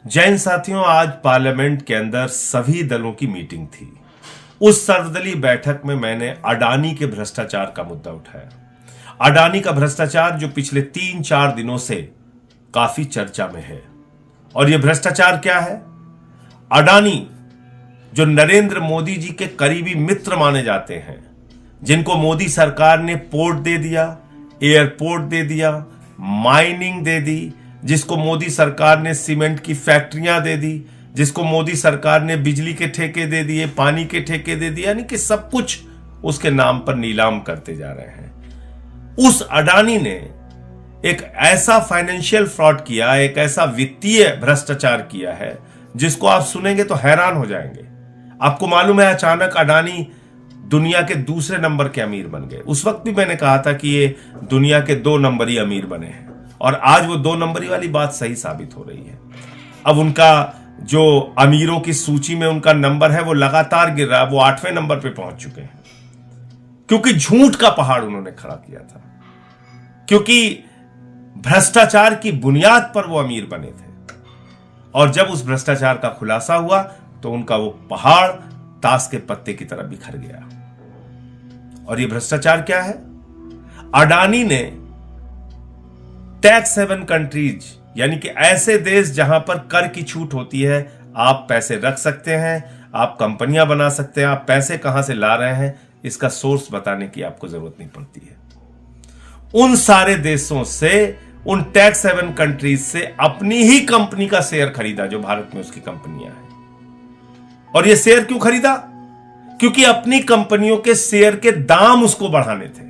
जैन साथियों, आज पार्लियामेंट के अंदर सभी दलों की मीटिंग थी। उस सर्वदलीय बैठक में मैंने अडानी के भ्रष्टाचार का मुद्दा उठाया। अडानी का भ्रष्टाचार जो पिछले 3-4 दिनों से काफी चर्चा में है। और यह भ्रष्टाचार क्या है? अडानी जो नरेंद्र मोदी जी के करीबी मित्र माने जाते हैं, जिनको मोदी सरकार ने पोर्ट दे दिया, एयरपोर्ट दे दिया, माइनिंग दे दी, जिसको मोदी सरकार ने सीमेंट की फैक्ट्रियां दे दी, जिसको मोदी सरकार ने बिजली के ठेके दे दिए, पानी के ठेके दे दिए, यानी कि सब कुछ उसके नाम पर नीलाम करते जा रहे हैं। उस अडानी ने एक ऐसा फाइनेंशियल फ्रॉड किया, एक ऐसा वित्तीय भ्रष्टाचार किया है जिसको आप सुनेंगे तो हैरान हो जाएंगे। आपको मालूम है, अचानक अडानी दुनिया के दूसरे नंबर के अमीर बन गए। उस वक्त भी मैंने कहा था कि ये दुनिया के 2 नंबरी अमीर बने हैं, और आज वो 2 नंबरी वाली बात सही साबित हो रही है। अब उनका जो अमीरों की सूची में उनका नंबर है वो लगातार गिर रहा है। वो 8वें नंबर पे पहुंच चुके हैं, क्योंकि झूठ का पहाड़ उन्होंने खड़ा किया था, क्योंकि भ्रष्टाचार की बुनियाद पर वो अमीर बने थे। और जब उस भ्रष्टाचार का खुलासा हुआ तो उनका वो पहाड़ ताश के पत्ते की तरह बिखर गया। और ये भ्रष्टाचार क्या है? अडानी ने टैक्स हेवन कंट्रीज, यानी कि ऐसे देश जहां पर कर की छूट होती है, आप पैसे रख सकते हैं, आप कंपनियां बना सकते हैं, आप पैसे कहां से ला रहे हैं इसका सोर्स बताने की आपको जरूरत नहीं पड़ती है। उन सारे देशों से, उन टैक्स हेवन कंट्रीज से अपनी ही कंपनी का शेयर खरीदा जो भारत में उसकी कंपनियां हैं। और यह शेयर क्यों खरीदा? क्योंकि अपनी कंपनियों के शेयर के दाम उसको बढ़ाने थे।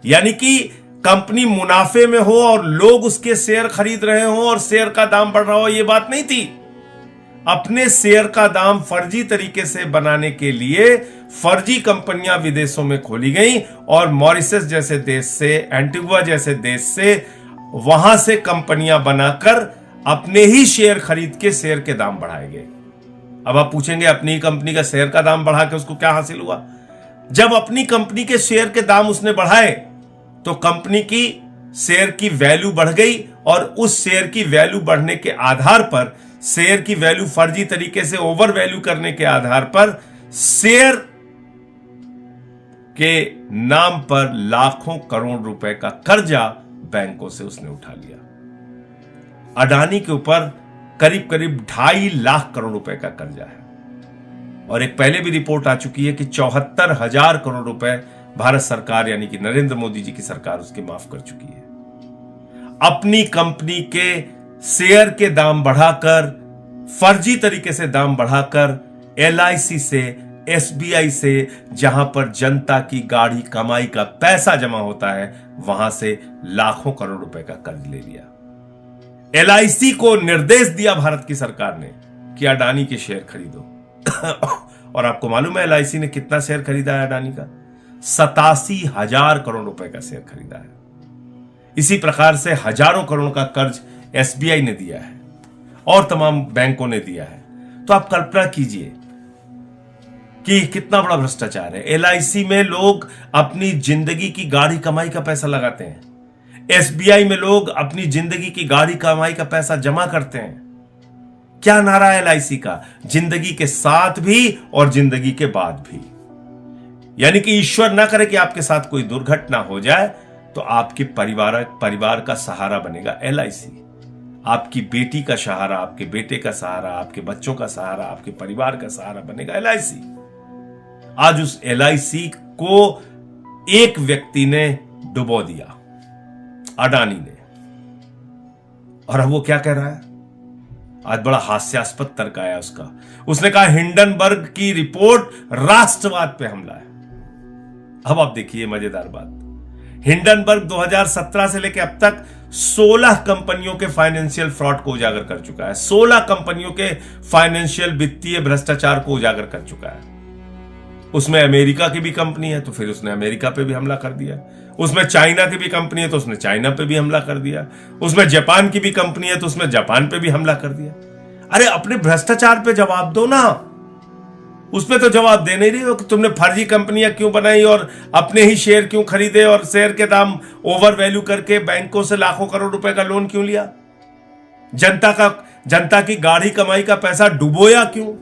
यानी कि कंपनी मुनाफे में हो और लोग उसके शेयर खरीद रहे हो और शेयर का दाम बढ़ रहा हो, यह बात नहीं थी। अपने शेयर का दाम फर्जी तरीके से बनाने के लिए फर्जी कंपनियां विदेशों में खोली गई और मॉरिशस जैसे देश से, एंटीगुआ जैसे देश से, वहां से कंपनियां बनाकर अपने ही शेयर खरीद के शेयर के दाम बढ़ाए गए। अब आप पूछेंगे, अपनी कंपनी का शेयर का दाम बढ़ा के उसको क्या हासिल हुआ? जब अपनी कंपनी के शेयर के दाम उसने बढ़ाए तो कंपनी की शेयर की वैल्यू बढ़ गई, और उस शेयर की वैल्यू बढ़ने के आधार पर, शेयर की वैल्यू फर्जी तरीके से ओवर वैल्यू करने के आधार पर, शेयर के नाम पर लाखों करोड़ रुपए का कर्जा बैंकों से उसने उठा लिया। अडानी के ऊपर करीब करीब 2.5 लाख करोड़ रुपए का कर्जा है। और एक पहले भी रिपोर्ट आ चुकी है कि 74,000 करोड़ रुपए भारत सरकार, यानी कि नरेंद्र मोदी जी की सरकार, उसके माफ कर चुकी है। अपनी कंपनी के शेयर के दाम बढ़ाकर, फर्जी तरीके से दाम बढ़ाकर, LIC से, SBI से, जहां पर जनता की गाढ़ी कमाई का पैसा जमा होता है, वहां से लाखों करोड़ रुपए का कर्ज ले लिया। LIC को निर्देश दिया भारत की सरकार ने कि अडानी के शेयर खरीदो। और आपको मालूम है LIC ने कितना शेयर खरीदा है अडानी का? 87,000 करोड़ रुपए का शेयर खरीदा है। इसी प्रकार से हजारों करोड़ का कर्ज SBI ने दिया है और तमाम बैंकों ने दिया है। तो आप कल्पना कीजिए कि कितना बड़ा भ्रष्टाचार है। LIC में लोग अपनी जिंदगी की गाढ़ी कमाई का पैसा लगाते हैं। SBI में लोग अपनी जिंदगी की गाढ़ी कमाई का पैसा जमा करते हैं। क्या नारा है LIC का? जिंदगी के साथ भी और जिंदगी के बाद भी। यानी कि ईश्वर ना करे कि आपके साथ कोई दुर्घटना हो जाए तो आपके परिवार का सहारा बनेगा LIC। आपकी बेटी का सहारा, आपके बेटे का सहारा, आपके बच्चों का सहारा, आपके परिवार का सहारा बनेगा LIC। आज उस LIC को एक व्यक्ति ने डुबो दिया, अडानी ने। और अब वो क्या कह रहा है? आज बड़ा हास्यास्पद तर्क आया उसका। उसने कहा हिंडनबर्ग की रिपोर्ट राष्ट्रवाद पे हमला है। अब आप देखिए मजेदार बात। हिंडनबर्ग 2017 से लेकर अब तक 16 कंपनियों के फाइनेंशियल फ्रॉड को उजागर कर चुका है। 16 कंपनियों के फाइनेंशियल वित्तीय भ्रष्टाचार को उजागर कर चुका है। उसमें अमेरिका की भी कंपनी है तो फिर उसने अमेरिका पे भी हमला कर दिया। उसमें चाइना की भी कंपनी है तो उसने चाइना पे भी हमला कर दिया। उसमें जापान की भी कंपनी है तो उसने जापान पे भी हमला कर दिया। अरे अपने भ्रष्टाचार पे जवाब दो ना। उसमें तो जवाब दे नहीं रही हो कि तुमने फर्जी कंपनियां क्यों बनाई और अपने ही शेयर क्यों खरीदे और शेयर के दाम ओवर वैल्यू करके बैंकों से लाखों करोड़ रुपए का लोन क्यों लिया। जनता का जनता की गाढ़ी कमाई का पैसा डुबोया क्यों?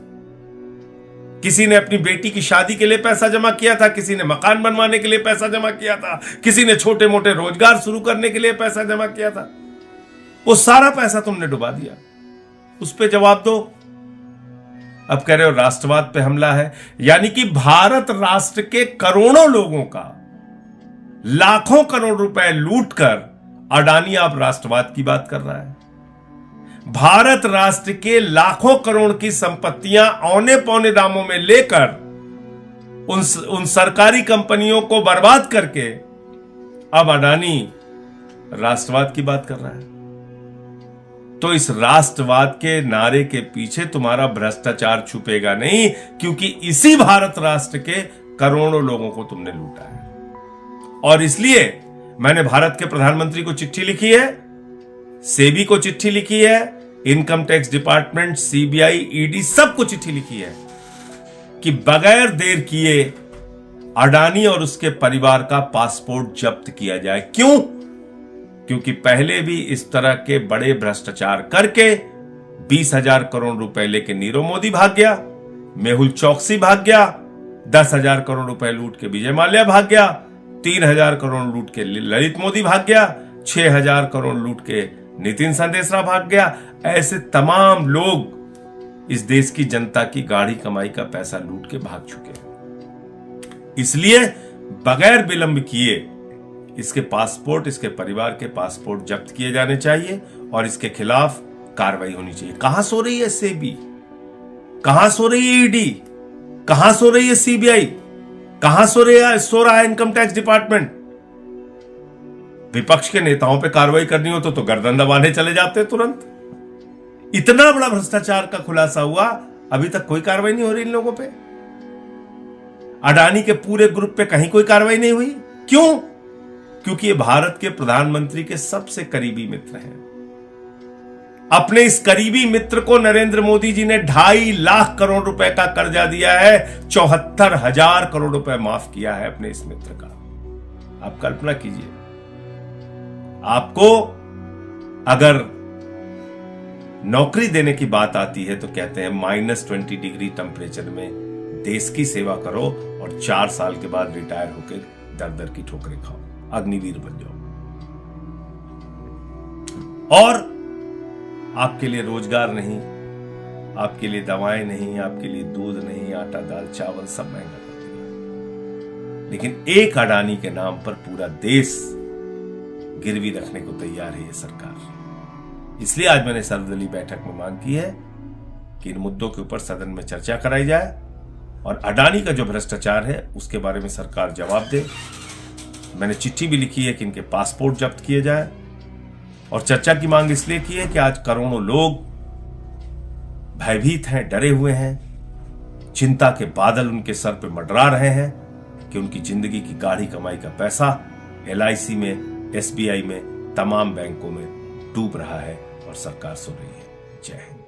किसी ने अपनी बेटी की शादी के लिए पैसा जमा किया था, किसी ने मकान बनवाने के लिए पैसा जमा किया था, किसी ने छोटे मोटे रोजगार शुरू करने के लिए पैसा जमा किया था। वो सारा पैसा तुमने डुबा दिया। उस पे जवाब दो। अब कह रहे हो राष्ट्रवाद पे हमला है, यानी कि भारत राष्ट्र के करोड़ों लोगों का लाखों करोड़ रुपए लूटकर अडानी आप राष्ट्रवाद की बात कर रहा है। भारत राष्ट्र के लाखों करोड़ की संपत्तियां औने पौने दामों में लेकर उन सरकारी कंपनियों को बर्बाद करके अब अडानी राष्ट्रवाद की बात कर रहा है। तो इस राष्ट्रवाद के नारे के पीछे तुम्हारा भ्रष्टाचार छुपेगा नहीं, क्योंकि इसी भारत राष्ट्र के करोड़ों लोगों को तुमने लूटा है। और इसलिए मैंने भारत के प्रधानमंत्री को चिट्ठी लिखी है, सेबी को चिट्ठी लिखी है, income tax department, CBI, ED सबको चिट्ठी लिखी है कि बगैर देर किए अडानी और उसके परिवार का पासपोर्ट जब्त किया जाए। क्यों? क्योंकि पहले भी इस तरह के बड़े भ्रष्टाचार करके 20,000 करोड़ रुपए लेके नीरव मोदी भाग गया, मेहुल चौकसी भाग गया, 10,000 करोड़ रुपए लूट के विजय माल्या भाग गया, 3,000 करोड़ लूट के ललित मोदी भाग गया, 6,000 करोड़ लूट के नितिन संदेशरा भाग गया। ऐसे तमाम लोग इस देश की जनता की गाढ़ी कमाई का पैसा लूट के भाग चुके हैं। इसलिए बगैर विलंब किए इसके पासपोर्ट, इसके परिवार के पासपोर्ट जब्त किए जाने चाहिए और इसके खिलाफ कार्रवाई होनी चाहिए। कहां सो रही है सेबी? कहां सो रही है ईडी? कहां सो रही है सीबीआई? कहां सो रहा है इनकम टैक्स डिपार्टमेंट? विपक्ष के नेताओं पे कार्रवाई करनी हो तो गर्दन दबाने चले जाते तुरंत। इतना बड़ा भ्रष्टाचार का खुलासा हुआ, अभी तक कोई कार्रवाई नहीं हो रही इन लोगों पे। अडानी के पूरे ग्रुप पे कहीं कोई कार्रवाई नहीं हुई। क्यों? क्योंकि ये भारत के प्रधानमंत्री के सबसे करीबी मित्र हैं। अपने इस करीबी मित्र को नरेंद्र मोदी जी ने 2.5 लाख करोड़ रुपए का कर्जा दिया है, 74,000 करोड़ रुपए माफ किया है अपने इस मित्र का। आप कल्पना कीजिए, आपको अगर नौकरी देने की बात आती है तो कहते हैं -20 डिग्री टेम्परेचर में देश की सेवा करो और 4 साल के बाद रिटायर होकर दर दर की ठोकरें खाओ, अग्निवीर बन जाओ। और आपके लिए रोजगार नहीं, आपके लिए दवाएं नहीं, आपके लिए दूध नहीं, आटा दाल चावल सब महंगा कर दिया। लेकिन एक अडानी के नाम पर पूरा देश गिरवी रखने को तैयार है ये सरकार। इसलिए आज मैंने सर्वदलीय बैठक में मांग की है कि इन मुद्दों के ऊपर सदन में चर्चा कराई जाए और अडानी का जो भ्रष्टाचार है उसके बारे में सरकार जवाब दे। मैंने चिट्ठी भी लिखी है कि इनके पासपोर्ट जब्त किए जाए और चर्चा की मांग इसलिए की है कि आज करोड़ों लोग भयभीत हैं, डरे हुए हैं, चिंता के बादल उनके सर पे मंडरा रहे हैं कि उनकी जिंदगी की गाढ़ी कमाई का पैसा LIC में, SBI में, तमाम बैंकों में डूब रहा है और सरकार सो रही है। जय हिंद।